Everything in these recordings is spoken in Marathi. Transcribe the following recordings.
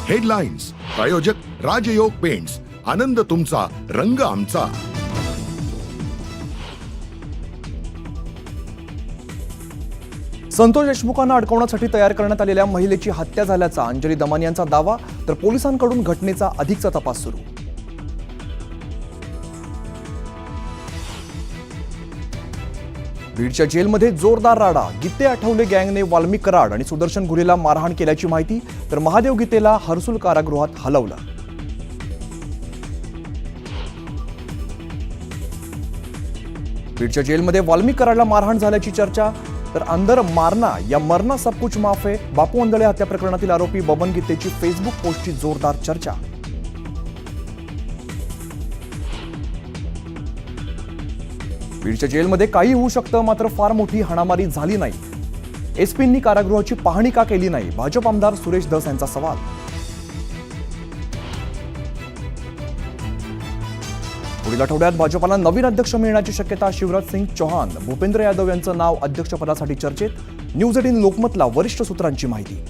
हेडलाईन्स प्रायोजक राजयोग पेंट्स, आनंद तुमचा, रंग आमचा. संतोष देशमुखांना अडकवण्यासाठी तयार करण्यात आलेल्या महिलेची हत्या झाल्याचा अंजली दमानी यांचा दावा, तर पोलिसांकडून घटनेचा अधिकचा तपास सुरू. बीडच्या जेलमध्ये जोरदार राडा. गीते आठवले गँगने वाल्मिक कराड आणि सुदर्शन घुलेला मारहाण केल्याची माहिती, तर महादेव गीतेला हर्सुल कारागृहात हलवलं. बीडच्या जेलमध्ये वाल्मिक कराडला मारहाण झाल्याची चर्चा, तर अंदर मारना या मरना सब कुछ माफ है. बापू अंधळे हत्या प्रकरणातील आरोपी बबन गीतेची फेसबुक पोस्टची जोरदार चर्चा. बीडच्या जेलमध्ये काही होऊ शकतं, मात्र फार मोठी हाणामारी झाली नाही. एसपींनी कारागृहाची पाहणी का केली नाही, भाजप आमदार सुरेश धस यांचा सवाल. पुढील आठवड्यात भाजपला नवीन अध्यक्ष मिळण्याची शक्यता. शिवराज सिंग चौहान, भूपेंद्र यादव यांचं नाव अध्यक्षपदासाठी चर्चेत. न्यूज 18 लोकमतला वरिष्ठ सूत्रांची माहिती.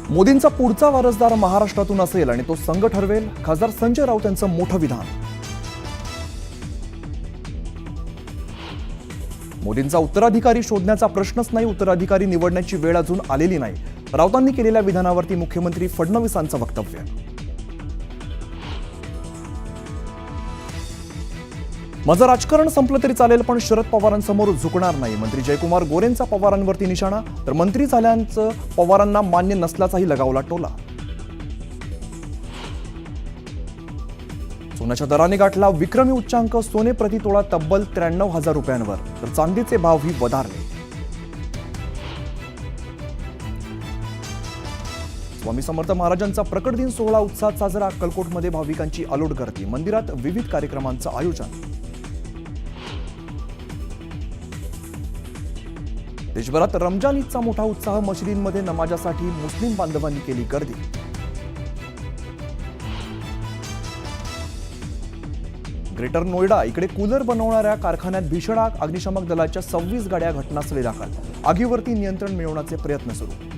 मोदींचा पुढचा वारसदार महाराष्ट्रातून असेल आणि तो संघ ठरवेल, खासदार संजय राऊत यांचं मोठं विधान. मोदींचा उत्तराधिकारी शोधण्याचा प्रश्नच नाही, उत्तराधिकारी निवडण्याची वेळ अजून आलेली नाही. राऊतांनी केलेल्या विधानावरती मुख्यमंत्री फडणवीसांचं वक्तव्य. माझं राजकारण संपलं तरी चालेल, पण शरद पवारांसमोर झुकणार नाही. मंत्री जयकुमार गोरेंचा पवारांवरती निशाणा, तर मंत्री झाल्याचं पवारांना मान्य नसल्याचाही लगावला टोला. सोन्याच्या दराने गाठला विक्रमी उच्चांक. सोने प्रति तोळा तब्बल 93,000 रुपयांवर, तर चांदीचे भावही वधारले. स्वामी समर्थ महाराजांचा प्रकट दिन सोहळा उत्साहात साजरा. अक्कलकोटमध्ये भाविकांची अलोट गर्दी. मंदिरात विविध कार्यक्रमांचं आयोजन. देशभरात रमजान ईदचा मोठा उत्साह. मशिदींमध्ये नमाजासाठी मुस्लिम बांधवांनी केली गर्दी. ग्रेटर नोएडा इकडे कूलर बनवणाऱ्या कारखान्यात भीषण आग. अग्निशमक दलाच्या 26 गाड्या घटनास्थळी दाखल. आगीवरती नियंत्रण मिळवण्याचे प्रयत्न सुरू.